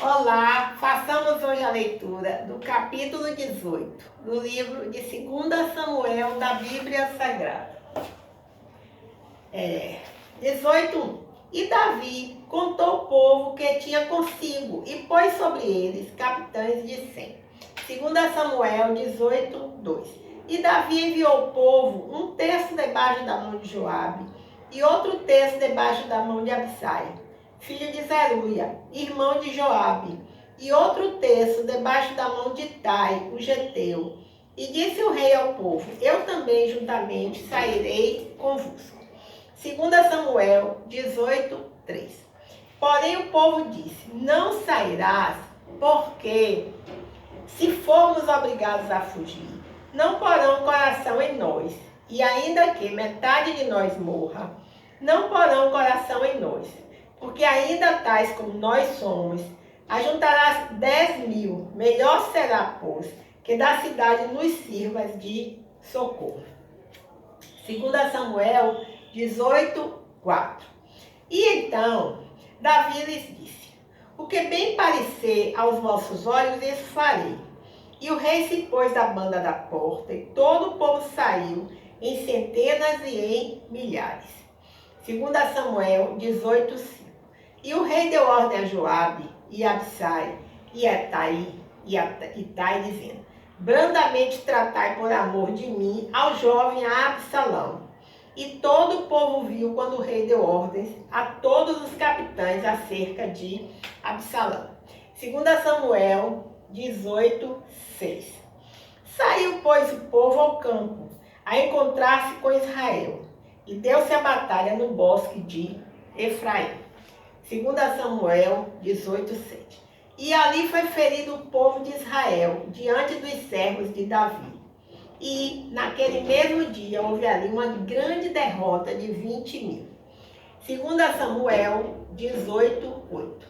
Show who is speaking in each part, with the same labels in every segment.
Speaker 1: Olá, façamos hoje a leitura do capítulo 18 do livro de 2 Samuel da Bíblia Sagrada. 18:1. E Davi contou o povo que tinha consigo e pôs sobre eles capitães de 100. 2 Samuel 18:2. E Davi enviou ao povo um terço debaixo da mão de Joabe e outro terço debaixo da mão de Abisai, filho de Zeruia, irmão de Joabe, e outro terço debaixo da mão de Tai, o geteu. E disse o rei ao povo: eu também juntamente sairei convosco. 2 Samuel 18:3. Porém o povo disse: não sairás, porque se formos obrigados a fugir, não porão coração em nós, e ainda que metade de nós morra, não porão coração em nós, porque ainda tais como nós somos, ajuntarás 10.000, melhor será, pois, que da cidade nos sirvas de socorro. 2 Samuel 18:4. E então Davi lhes disse: o que bem parecer aos vossos olhos, isso farei. E o rei se pôs da banda da porta, e todo o povo saiu, em centenas e em milhares. 2 Samuel 18:5. E o rei deu ordem a Joabe, e a Abisai, e a Itai, dizendo: brandamente tratai por amor de mim ao jovem Absalão. E todo o povo viu quando o rei deu ordens a todos os capitães acerca de Absalão. 2 Samuel 18:6. Saiu, pois, o povo ao campo, a encontrar-se com Israel, e deu-se a batalha no bosque de Efraim. 2 Samuel 18:7. E ali foi ferido o povo de Israel diante dos servos de Davi. E naquele mesmo dia houve ali uma grande derrota de 20.000. 2 Samuel 18:8.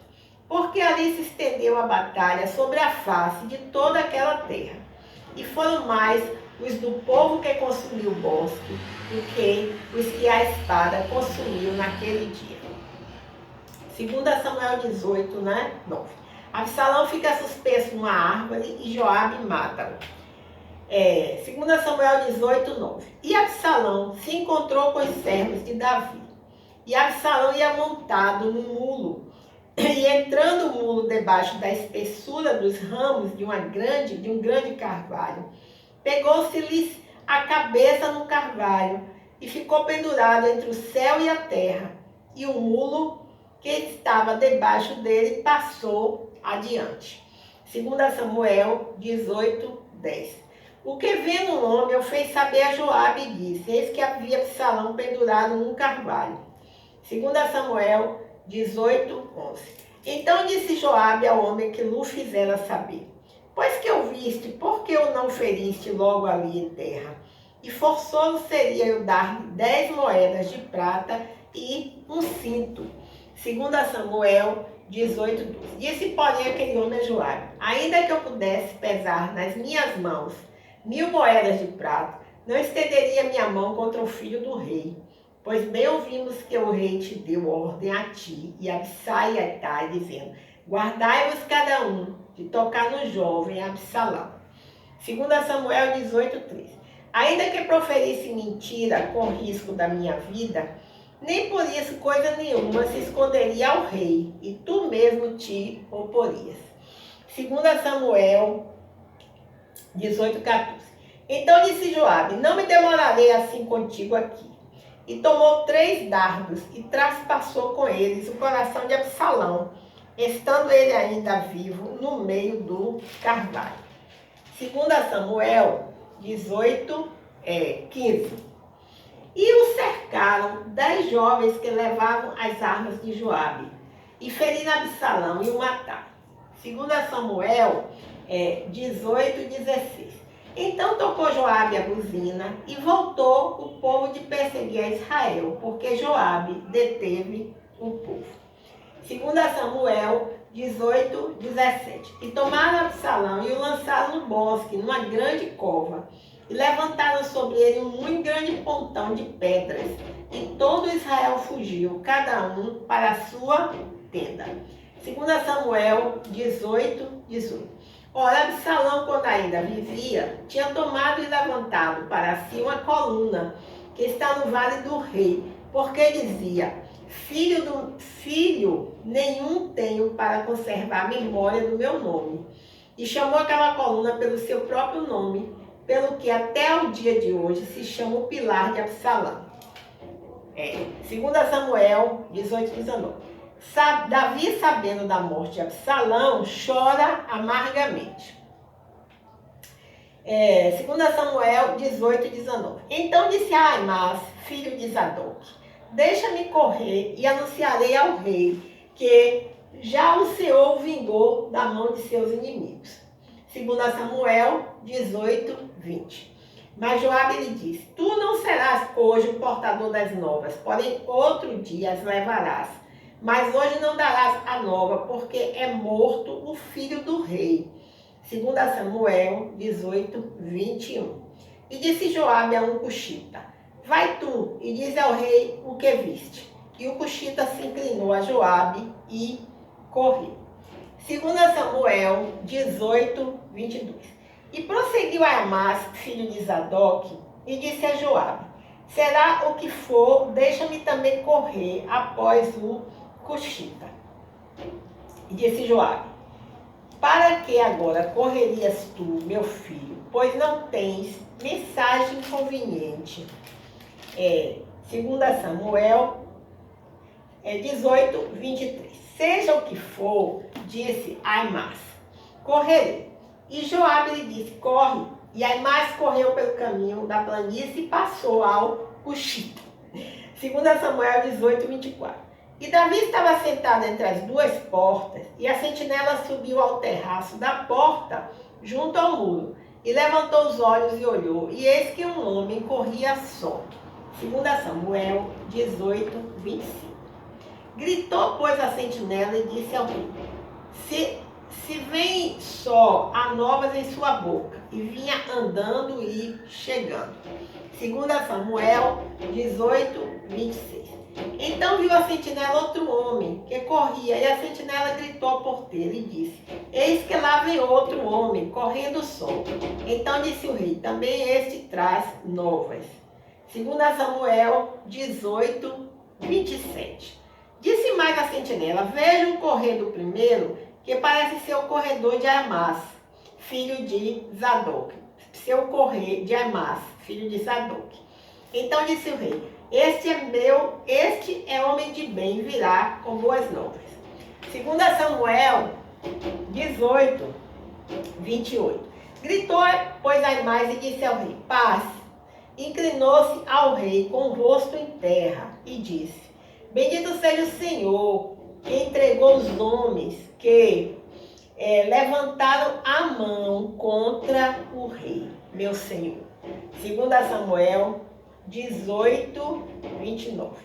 Speaker 1: Porque ali se estendeu a batalha sobre a face de toda aquela terra, e foram mais os do povo que consumiu o bosque do que os que a espada consumiu naquele dia. 2 Samuel 18:9. Absalão fica suspenso numa árvore e Joabe mata-o. 2 Samuel 18:9. E Absalão se encontrou com os servos de Davi. E Absalão ia montado no mulo, e entrando o mulo debaixo da espessura dos ramos de um grande carvalho, pegou-se-lhes a cabeça no carvalho e ficou pendurado entre o céu e a terra. E o mulo que estava debaixo dele passou adiante. 2 Samuel 18:10. O que vendo um homem o fez saber a Joabe e disse: eis que havia Absalão pendurado num carvalho. 2 Samuel 18:11. Então disse Joabe ao homem que lhe fizera saber: pois que o viste, por que o não feriste logo ali em terra? E forçoso seria eu dar-lhe 10 moedas de prata e um cinto. 2 Samuel 18:12. Disse, porém, aquele homem a Joabe: ainda que eu pudesse pesar nas minhas mãos 1.000 moedas de prata, não estenderia minha mão contra o filho do rei. Pois bem ouvimos que o rei te deu ordem a ti e a Abisai e a Itai, dizendo: guardai-vos cada um de tocar no jovem Absalão. 2 Samuel 18:3. Ainda que proferisse mentira com risco da minha vida, nem por isso coisa nenhuma se esconderia ao rei, e tu mesmo te oporias. 2 Samuel 18:14. Então disse Joabe: não me demorarei assim contigo aqui. E tomou 3 dardos e traspassou com eles o coração de Absalão, estando ele ainda vivo no meio do carvalho. 2 Samuel 18:15. E o cercaram 10 jovens que levavam as armas de Joabe, e feriram Absalão e o mataram. 2 Samuel 18:16. Então tocou Joabe a buzina e voltou o povo de perseguir a Israel, porque Joabe deteve o povo. 2 Samuel 18:17. E tomaram Absalão e o lançaram no bosque, numa grande cova, e levantaram sobre ele um muito grande pontão de pedras, e todo Israel fugiu, cada um para a sua tenda. 2 Samuel 18, 18. Ora, Absalão, quando ainda vivia, tinha tomado e levantado para si uma coluna que está no vale do rei, porque dizia: filho nenhum tenho para conservar a memória do meu nome. E chamou aquela coluna pelo seu próprio nome, pelo que até o dia de hoje se chama o pilar de Absalão. 2 Samuel 18, 19. Davi, sabendo da morte de Absalão, chora amargamente. 2 Samuel 18, 19. Então disse a Aimás, filho de Zadok: deixa-me correr e anunciarei ao rei que já o Senhor o vingou da mão de seus inimigos. 2 Samuel 18, 20. Mas Joabe lhe disse: tu não serás hoje o portador das novas, porém outro dia as levarás. Mas hoje não darás a nova, porque é morto o filho do rei. 2 Samuel 18, 21. E disse Joabe a um cuxita: vai tu e diz ao rei o que viste. E o cuxita se inclinou a Joabe e correu. 2 Samuel 18, 22. E prosseguiu Aimás, filho de Zadok, e disse a Joabe: será o que for, deixa-me também correr após o cuxita. E disse Joabe: para que agora correrias tu, meu filho, pois não tens mensagem conveniente? 2 Samuel 18, 23. Seja o que for, disse Aimás, correrei. E Joabe lhe disse: corre. E Aimás correu pelo caminho da planície e passou ao cuxita. 2 Samuel 18, 24. E Davi estava sentado entre as duas portas, e a sentinela subiu ao terraço da porta, junto ao muro, e levantou os olhos e olhou, e eis que um homem corria só. 2 Samuel 18, 25. Gritou, pois, a sentinela e disse ao rei: se vem só, há novas em sua boca. E vinha andando e chegando. 2 Samuel 18, 26. Então viu a sentinela outro homem que corria, e a sentinela gritou ao porteiro e disse: eis que lá vem outro homem, correndo só. Então disse o rei: também este traz novas. 2 Samuel 18, 27. Disse mais a sentinela: veja o correr do primeiro, que parece ser o corredor de Aimás, filho de Zadok. Seu correr de Aimás, filho de Zadok. Então disse o rei: este é homem de bem, virá com boas novas. 2 Samuel 18, 28. Gritou, pois, Aimás e disse ao rei: paz. Inclinou-se ao rei com o rosto em terra e disse: bendito seja o Senhor, que entregou os homens que levantaram a mão contra o rei, meu Senhor. 2 Samuel 18, 29.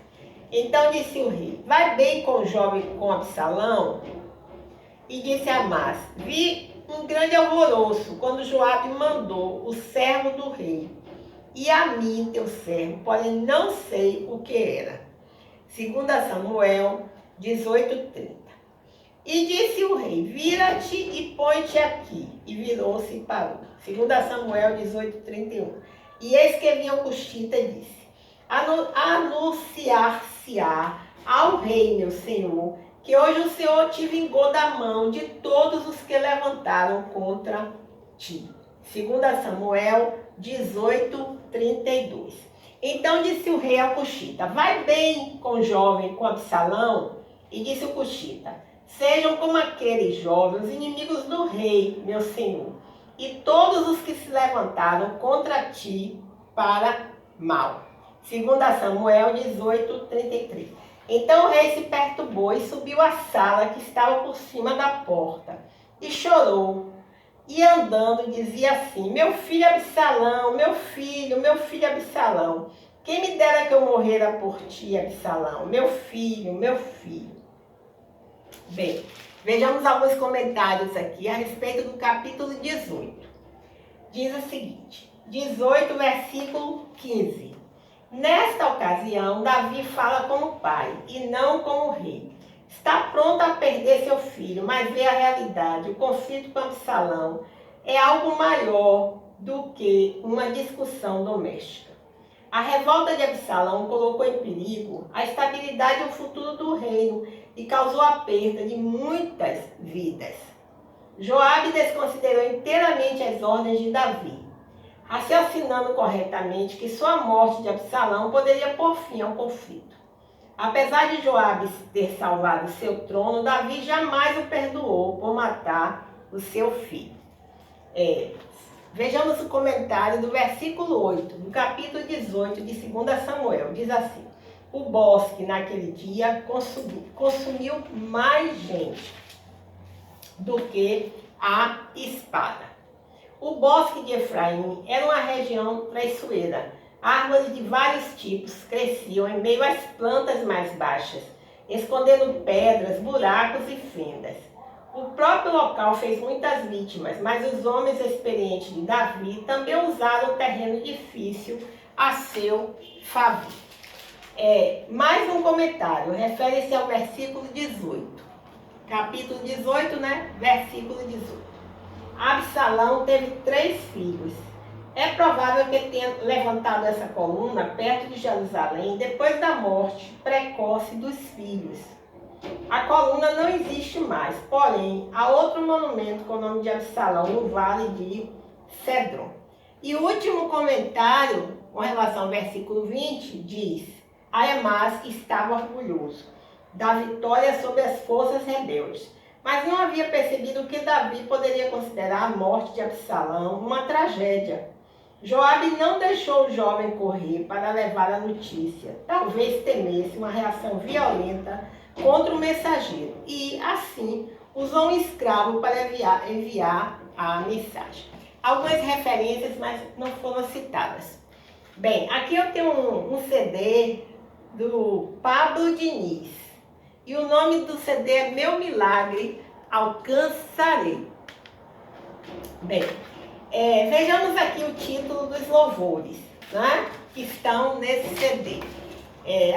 Speaker 1: Então disse o rei: vai bem com o jovem, com Absalão? E disse a Aimás: vi um grande alvoroço quando Joabe mandou o servo do rei, e a mim, teu servo, porém não sei o que era. 2 Samuel 18, 30. E disse o rei: vira-te e põe-te aqui. E virou-se e parou. 2 Samuel 18, 31. E eis que vinha o cuxita e disse: anunciar-se-á ao rei, meu senhor, que hoje o Senhor te vingou da mão de todos os que levantaram contra ti. 2 Samuel 18, 32. Então disse o rei ao cuxita: vai bem com o jovem, com Absalão? E disse o cuxita: sejam como aqueles jovens, os inimigos do rei, meu senhor, e todos os que se levantaram contra ti para mal. 2 Samuel 18, 33. Então o rei se perturbou e subiu à sala que estava por cima da porta, e chorou. E andando dizia assim: meu filho Absalão, meu filho Absalão, quem me dera que eu morrera por ti, Absalão, meu filho, meu filho. Bem, vejamos alguns comentários aqui a respeito do capítulo 18. Diz o seguinte, 18, versículo 15. Nesta ocasião, Davi fala como pai e não como rei. Está pronta a perder seu filho, mas vê a realidade. O conflito com Absalão é algo maior do que uma discussão doméstica. A revolta de Absalão colocou em perigo a estabilidade e o futuro do reino e causou a perda de muitas vidas. Joabe desconsiderou inteiramente as ordens de Davi, raciocinando corretamente que sua morte de Absalão poderia pôr fim ao conflito. Apesar de Joabe ter salvado seu trono, Davi jamais o perdoou por matar o seu filho. Vejamos o comentário do versículo 8, do capítulo 18 de 2 Samuel. Diz assim: o bosque naquele dia consumiu mais gente do que a espada. O bosque de Efraim era uma região traiçoeira. Árvores de vários tipos cresciam em meio às plantas mais baixas, escondendo pedras, buracos e fendas. O próprio local fez muitas vítimas, mas os homens experientes de Davi também usaram o terreno difícil a seu favor. Mais um comentário, refere-se ao versículo 18. Capítulo 18, versículo 18. Absalão teve 3 filhos. É provável que tenha levantado essa coluna perto de Jerusalém depois da morte precoce dos filhos. A coluna não existe mais, porém, há outro monumento com o nome de Absalão no vale de Cedron. E o último comentário, com relação ao versículo 20, diz: Aemás estava orgulhoso da vitória sobre as forças rebeldes, mas não havia percebido que Davi poderia considerar a morte de Absalão uma tragédia. Joabe não deixou o jovem correr para levar a notícia. Talvez temesse uma reação violenta contra o mensageiro e, assim, usou um escravo para enviar a mensagem. Algumas referências, mas não foram citadas. Bem, aqui eu tenho um CD do Pablo Diniz. E o nome do CD é Meu Milagre Alcançarei. Bem, vejamos aqui o título dos louvores, que estão nesse CD.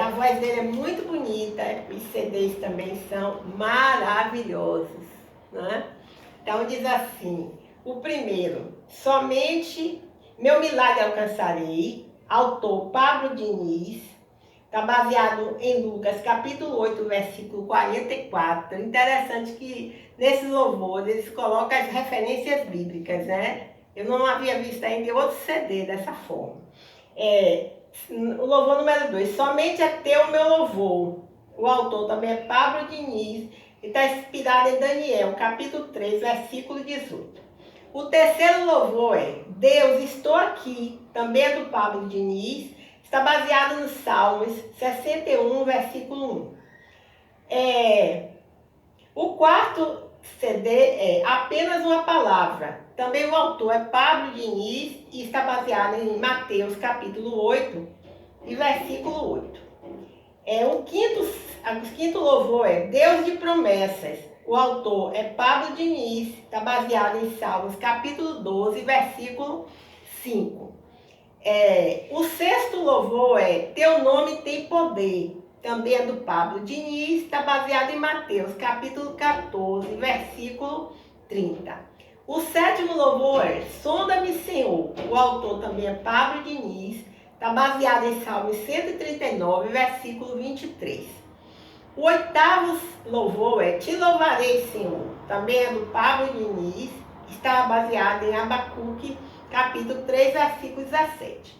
Speaker 1: A voz dele é muito bonita, os CDs também são maravilhosos. Então diz assim, o primeiro: somente Meu Milagre Alcançarei, autor Pablo Diniz. Está baseado em Lucas, capítulo 8, versículo 44. Interessante que nesses louvores eles colocam as referências bíblicas, Eu não havia visto ainda outro CD dessa forma. O louvor número 2, somente é teu meu louvor. O autor também é Pablo Diniz e está inspirado em Daniel, capítulo 3, versículo 18. O terceiro louvor é Deus, estou aqui, também é do Pablo Diniz. Está baseado nos Salmos 61, versículo 1. O quarto CD é Apenas uma Palavra. Também o autor é Pablo Diniz e está baseado em Mateus, capítulo 8, e versículo 8. O quinto louvor é Deus de Promessas. O autor é Pablo Diniz, está baseado em Salmos, capítulo 12, versículo 5. O sexto louvor é Teu Nome Tem Poder, também é do Pablo Diniz, está baseado em Mateus, capítulo 14, versículo 30. O sétimo louvor é Sonda-me, Senhor, o autor também é Pablo Diniz, está baseado em Salmos 139, versículo 23. O oitavo louvor é Te Louvarei, Senhor, também é do Pablo Diniz, está baseado em Abacuque, capítulo 3, versículo 17.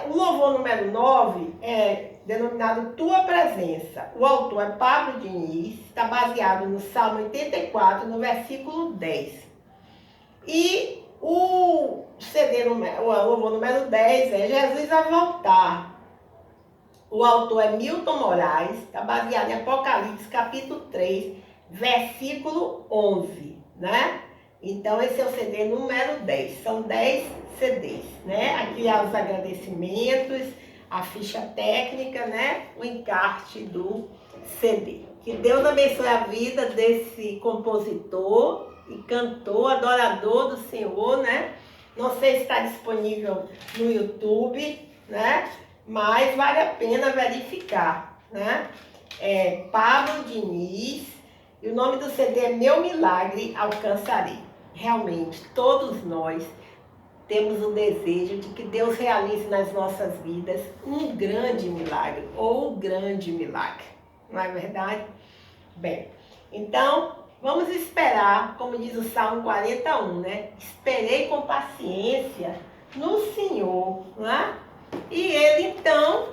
Speaker 1: O louvor número 9 é denominado Tua Presença. O autor é Pablo Diniz, está baseado no Salmo 84, no versículo 10. E o louvor número 10 é Jesus vai voltar. O autor é Milton Moraes, está baseado em Apocalipse, capítulo 3, versículo 11, Então, esse é o CD número 10. São 10 CDs, Aqui há os agradecimentos, a ficha técnica, O encarte do CD. Que Deus abençoe a vida desse compositor e cantor, adorador do Senhor, Não sei se está disponível no YouTube, mas vale a pena verificar. né? É Pablo Diniz, e o nome do CD é Meu Milagre Alcançarei. Realmente, todos nós temos o desejo de que Deus realize nas nossas vidas um grande milagre, ou um grande milagre, não é verdade? Bem, então, vamos esperar, como diz o Salmo 41, né? Esperei com paciência no Senhor, né? E Ele, então,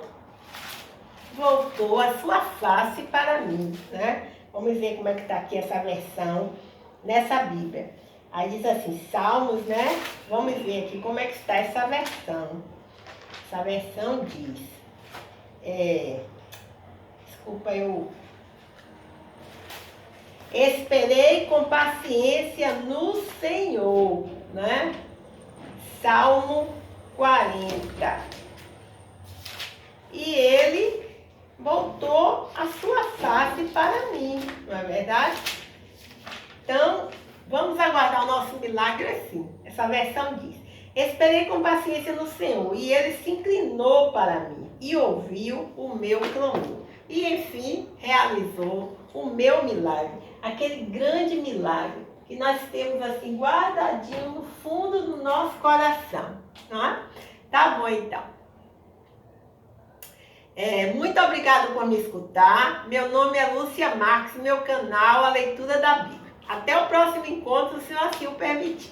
Speaker 1: voltou a sua face para mim, né? Vamos ver como é que está aqui essa versão nessa Bíblia. Aí diz assim, Salmos, né? Vamos ver aqui como é que está essa versão. Essa versão diz, desculpa, eu esperei com paciência no Senhor, né? Salmo 40. E Ele voltou a sua face para mim, não é verdade? Então, vamos aguardar o nosso milagre assim. Essa versão diz, esperei com paciência no Senhor, e Ele se inclinou para mim, e ouviu o meu clamor. E, enfim, realizou o meu milagre, aquele grande milagre que nós temos assim guardadinho no fundo do nosso coração, não é? Tá bom, então. Muito obrigada por me escutar. Meu nome é Lúcia Marques, meu canal A Leitura da Bíblia. Até o próximo encontro, se assim o permitir.